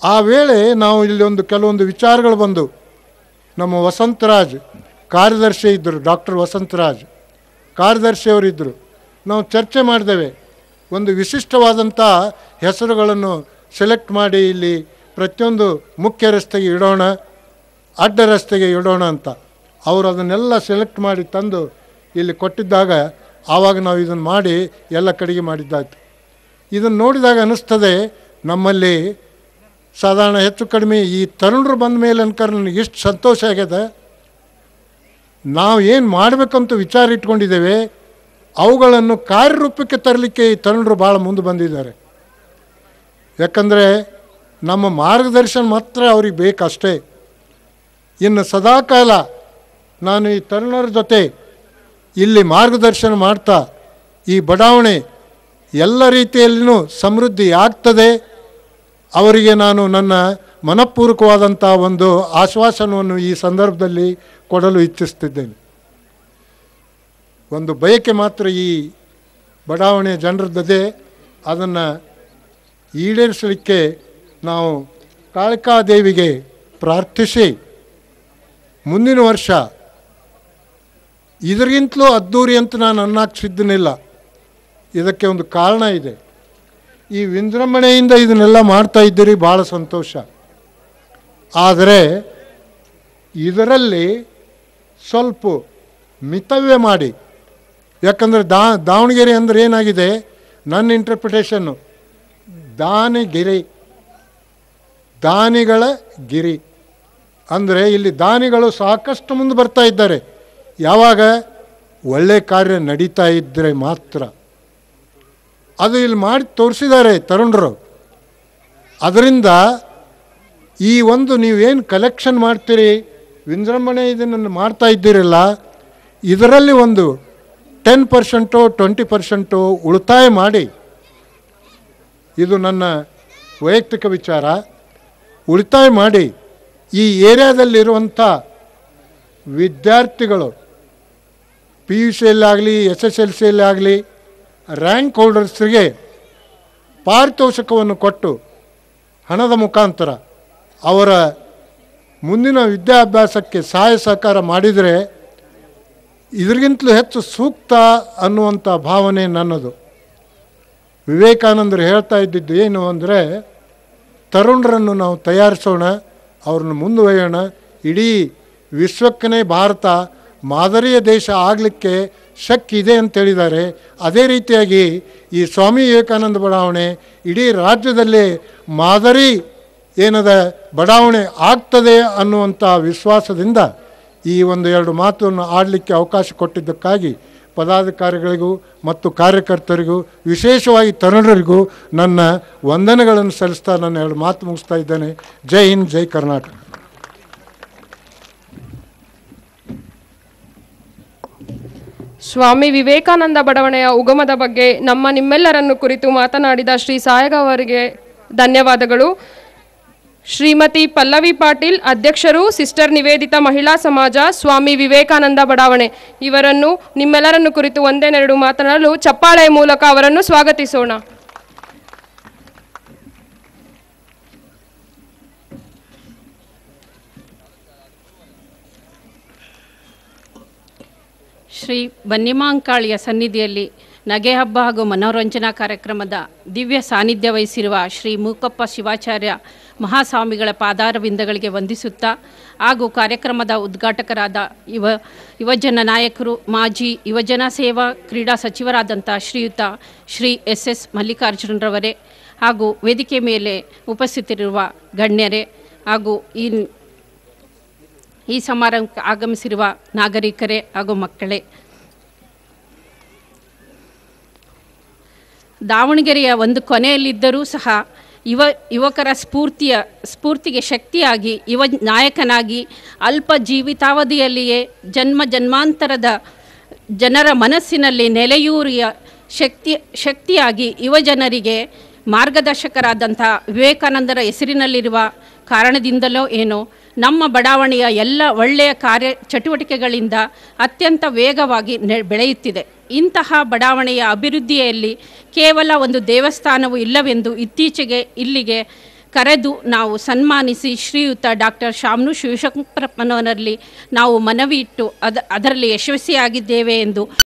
ಆ ವೇಳೆ ನಾವು ಇಲ್ಲಿ ಕೆಲವೊಂದು ವಿಚಾರಗಳು ಬಂದು ನಮ್ಮ ವಸಂತರಾಜ್ ಕಾರ್ಯದರ್ಶಿ ಇದ್ದರು, ಡಾಕ್ಟರ್ ವಸಂತರಾಜ್ ಕಾರ್ಯದರ್ಶಿಯವರಿದ್ದರು. ನಾವು ಚರ್ಚೆ ಮಾಡಿದ್ದೇವೆ, ಒಂದು ವಿಶಿಷ್ಟವಾದಂಥ ಹೆಸರುಗಳನ್ನು ಸೆಲೆಕ್ಟ್ ಮಾಡಿ ಇಲ್ಲಿ ಪ್ರತಿಯೊಂದು ಮುಖ್ಯ ರಸ್ತೆಗೆ ಇಡೋಣ, ಅಡ್ಡ ರಸ್ತೆಗೆ ಇಡೋಣ ಅಂತ. ಅವರು ಅದನ್ನೆಲ್ಲ ಸೆಲೆಕ್ಟ್ ಮಾಡಿ ತಂದು ಇಲ್ಲಿ ಕೊಟ್ಟಿದ್ದಾಗ ಆವಾಗ ನಾವು ಇದನ್ನು ಮಾಡಿ ಎಲ್ಲ ಕಡೆಗೆ ಮಾಡಿದ್ದಾಯ್ತು. ಇದನ್ನು ನೋಡಿದಾಗ ಅನ್ನಿಸ್ತದೆ, ನಮ್ಮಲ್ಲಿ ಸಾಧಾರಣ ಹೆಚ್ಚು ಕಡಿಮೆ ಈ ತರುಣರು ಬಂದ ಮೇಲೆ ಅನ್ಕರ್ ನನಗೆ ಇಷ್ಟು ಸಂತೋಷ ಆಗ್ಯದ. ನಾವು ಏನು ಮಾಡಬೇಕಂತ ವಿಚಾರ ಇಟ್ಕೊಂಡಿದ್ದೇವೆ, ಅವುಗಳನ್ನು ಕಾರ್ಯರೂಪಕ್ಕೆ ತರಲಿಕ್ಕೆ ಈ ತರುಣರು ಭಾಳ ಮುಂದೆ ಬಂದಿದ್ದಾರೆ. ಯಾಕಂದರೆ ನಮ್ಮ ಮಾರ್ಗದರ್ಶನ ಮಾತ್ರ ಅವ್ರಿಗೆ ಬೇಕಷ್ಟೇ. ಇನ್ನು ಸದಾಕಾಲ ನಾನು ಈ ತರುಣರ ಜೊತೆ ಇಲ್ಲಿ ಮಾರ್ಗದರ್ಶನ ಮಾಡ್ತಾ ಈ ಬಡಾವಣೆ ಎಲ್ಲ ರೀತಿಯಲ್ಲಿಯೂ ಸಮೃದ್ಧಿ ಆಗ್ತದೆ. ಅವರಿಗೆ ನಾನು ನನ್ನ ಮನಪೂರ್ವಕವಾದಂಥ ಒಂದು ಆಶ್ವಾಸನವನ್ನು ಈ ಸಂದರ್ಭದಲ್ಲಿ ಕೊಡಲು ಇಚ್ಛಿಸ್ತಿದ್ದೇನೆ. ಒಂದು ಬಯಕೆ ಮಾತ್ರ ಈ ಬಡಾವಣೆಯ ಜನರದ್ದೇ, ಅದನ್ನು ಈಡೇರಿಸಲಿಕ್ಕೆ ನಾವು ಕಾಳಿಕಾದೇವಿಗೆ ಪ್ರಾರ್ಥಿಸಿ ಮುಂದಿನ ವರ್ಷ ಇದರಿಗಿಂತಲೂ ಅದ್ದೂರಿ ಅಂತ ನಾನು ಅನ್ನಕ್ಕೆ ಸಿದ್ಧನಿಲ್ಲ. ಇದಕ್ಕೆ ಒಂದು ಕಾರಣ ಇದೆ. ಈ ವಿಜೃಂಭಣೆಯಿಂದ ಇದನ್ನೆಲ್ಲ ಮಾಡ್ತಾ ಇದ್ದೀರಿ, ಭಾಳ ಸಂತೋಷ. ಆದರೆ ಇದರಲ್ಲಿ ಸ್ವಲ್ಪ ಮಿತವ್ಯ ಮಾಡಿ. ಯಾಕಂದರೆ ದಾವಣಗೆರೆ ಅಂದರೆ ಏನಾಗಿದೆ, ನನ್ನ ಇಂಟರ್ಪ್ರಿಟೇಷನ್ನು ದಾನಿಗಿರಿ, ದಾನಿಗಳ ಗಿರಿ ಅಂದರೆ ಇಲ್ಲಿ ದಾನಿಗಳು ಸಾಕಷ್ಟು ಮುಂದೆ ಬರ್ತಾ ಇದ್ದಾರೆ. ಯಾವಾಗ ಒಳ್ಳೆ ಕಾರ್ಯ ನಡೀತಾ ಇದ್ದರೆ ಮಾತ್ರ. ಅದು ಇಲ್ಲಿ ಮಾಡಿ ತೋರಿಸಿದ್ದಾರೆ ತರುಣರು. ಅದರಿಂದ ಈ ಒಂದು ನೀವೇನು ಕಲೆಕ್ಷನ್ ಮಾಡ್ತೀರಿ, ವಿಜೃಂಭಣೆ ಇದನ್ನು ಮಾಡ್ತಾ ಇದ್ದೀರಲ್ಲ, ಇದರಲ್ಲಿ ಒಂದು 10% 20% ಉಳಿತಾಯ ಮಾಡಿ. ಇದು ನನ್ನ ವೈಯಕ್ತಿಕ ವಿಚಾರ. ಉಳಿತಾಯ ಮಾಡಿ ಈ ಏರಿಯಾದಲ್ಲಿರುವಂಥ ವಿದ್ಯಾರ್ಥಿಗಳು PUCಯಲ್ಲಾಗಲಿ SSLCಯಲ್ಲಾಗಲಿ ರ್ಯಾಂಕ್ ಹೋಲ್ಡರ್ಸ್ರಿಗೆ ಪಾರಿತೋಷಕವನ್ನು ಕೊಟ್ಟು ಹಣದ ಮುಖಾಂತರ ಅವರ ಮುಂದಿನ ವಿದ್ಯಾಭ್ಯಾಸಕ್ಕೆ ಸಹಾಯ ಸಹಕಾರ ಮಾಡಿದರೆ ಇದರಿಗಿಂತಲೂ ಹೆಚ್ಚು ಸೂಕ್ತ ಅನ್ನುವಂಥ ಭಾವನೆ ನನ್ನದು. ವಿವೇಕಾನಂದರು ಹೇಳ್ತಾ ಇದ್ದಿದ್ದು ಏನು ಅಂದರೆ, ತರುಣರನ್ನು ನಾವು ತಯಾರಿಸೋಣ, ಅವ್ರನ್ನ ಮುಂದುವರಿಯೋಣ. ಇಡೀ ವಿಶ್ವಕ್ಕೇ ಭಾರತ ಮಾದರಿಯ ದೇಶ ಆಗಲಿಕ್ಕೆ ಶಕ್ತಿ ಇದೆ ಅಂತೇಳಿದ್ದಾರೆ. ಅದೇ ರೀತಿಯಾಗಿ ಈ ಸ್ವಾಮಿ ವಿವೇಕಾನಂದ ಬಡಾವಣೆ ಇಡೀ ರಾಜ್ಯದಲ್ಲೇ ಮಾದರಿ ಏನದ ಬಡಾವಣೆ ಆಗ್ತದೆ ಅನ್ನುವಂಥ ವಿಶ್ವಾಸದಿಂದ ಈ ಒಂದು 2 ಮಾತನ್ನು ಆಡಲಿಕ್ಕೆ ಅವಕಾಶ ಕೊಟ್ಟಿದ್ದಕ್ಕಾಗಿ ಪದಾಧಿಕಾರಿಗಳಿಗೂ ಮತ್ತು ಕಾರ್ಯಕರ್ತರಿಗೂ ವಿಶೇಷವಾಗಿ ತರುಣರಿಗೂ ನನ್ನ ವಂದನೆಗಳನ್ನು ಸಲ್ಲಿಸ್ತಾ ನನ್ನ 2 ಮಾತು ಮುಗಿಸ್ತಾ ಇದ್ದೇನೆ. ಜೈ ಹಿಂದ್, ಜೈ ಕರ್ನಾಟಕ. ಸ್ವಾಮಿ ವಿವೇಕಾನಂದ ಬಡಾವಣೆಯ ಉಗಮದ ಬಗ್ಗೆ ನಿಮ್ಮೆಲ್ಲರನ್ನು ಕುರಿತು ಮಾತನಾಡಿದ ಶ್ರೀ ಸಾಯಗ ಅವರಿಗೆ ಧನ್ಯವಾದಗಳು. ಶ್ರೀಮತಿ ಪಲ್ಲವಿ ಪಾಟೀಲ್, ಅಧ್ಯಕ್ಷರು, ಸಿಸ್ಟರ್ ನಿವೇದಿತಾ ಮಹಿಳಾ ಸಮಾಜ, ಸ್ವಾಮಿ ವಿವೇಕಾನಂದ ಬಡಾವಣೆ, ಇವರನ್ನು ನಿಮ್ಮೆಲ್ಲರನ್ನು ಕುರಿತು ಒಂದೆರಡು ಮಾತನಾಡಲು ಚಪ್ಪಾಳೆಯ ಮೂಲಕ ಅವರನ್ನು ಸ್ವಾಗತಿಸೋಣ. ಶ್ರೀ ಬನ್ನಿಮಾಂಕಾಳಿಯ ಸನ್ನಿಧಿಯಲ್ಲಿ ನಗೆ ಹಬ್ಬ ಹಾಗೂ ಮನೋರಂಜನಾ ಕಾರ್ಯಕ್ರಮದ ದಿವ್ಯ ಸಾನ್ನಿಧ್ಯ ವಹಿಸಿರುವ ಶ್ರೀ ಮೂಕಪ್ಪ ಶಿವಾಚಾರ್ಯ ಮಹಾಸ್ವಾಮಿಗಳ ಪಾದಾರವಿಂದಗಳಿಗೆ ವಂದಿಸುತ್ತಾ ಹಾಗೂ ಕಾರ್ಯಕ್ರಮದ ಉದ್ಘಾಟಕರಾದ ಯುವಜನ ನಾಯಕರು ಮಾಜಿ ಯುವಜನ ಸೇವಾ ಕ್ರೀಡಾ ಸಚಿವರಾದಂಥ ಶ್ರೀಯುತ ಶ್ರೀ SS ಮಲ್ಲಿಕಾರ್ಜುನರವರೇ ಹಾಗೂ ವೇದಿಕೆ ಮೇಲೆ ಉಪಸ್ಥಿತರಿರುವ ಗಣ್ಯರೇ ಹಾಗೂ ಈ ಸಮಾರಂಭಕ್ಕೆ ಆಗಮಿಸಿರುವ ನಾಗರಿಕರೇ ಹಾಗೂ ಮಕ್ಕಳೇ, ದಾವಣಗೆರೆಯ ಒಂದು ಕೊನೆಯಲ್ಲಿದ್ದರೂ ಸಹ ಯುವಕರ ಸ್ಫೂರ್ತಿಗೆ ಶಕ್ತಿಯಾಗಿ ನಾಯಕನಾಗಿ ಅಲ್ಪ ಜೀವಿತಾವಧಿಯಲ್ಲಿಯೇ ಜನ್ಮಾಂತರದ ಜನರ ಮನಸ್ಸಿನಲ್ಲಿ ನೆಲೆಯೂರಿಯ ಶಕ್ತಿಯಾಗಿ ಯುವಜನರಿಗೆ ಮಾರ್ಗದರ್ಶಕರಾದಂಥ ವಿವೇಕಾನಂದರ ಹೆಸರಿನಲ್ಲಿರುವ ಕಾರಣದಿಂದಲೋ ಏನೋ ನಮ್ಮ ಬಡಾವಣೆಯ ಎಲ್ಲ ಒಳ್ಳೆಯ ಚಟುವಟಿಕೆಗಳಿಂದ ಅತ್ಯಂತ ವೇಗವಾಗಿ ಬೆಳೆಯುತ್ತಿದೆ. ಇಂತಹ ಬಡಾವಣೆಯ ಅಭಿವೃದ್ಧಿಯಲ್ಲಿ ಕೇವಲ ಒಂದು ದೇವಸ್ಥಾನವೂ ಇಲ್ಲವೆಂದು ಇತ್ತೀಚೆಗೆ ಇಲ್ಲಿಗೆ ಕರೆದು ನಾವು ಸನ್ಮಾನಿಸಿ ಶ್ರೀಯುತ ಡಾಕ್ಟರ್ ಶಾಮನು ಶಿವಶಂಕರಪ್ಪನವರಲ್ಲಿ ನಾವು ಮನವಿ ಇಟ್ಟು ಅದರಲ್ಲಿ ಯಶಸ್ವಿಯಾಗಿದ್ದೇವೆ ಎಂದು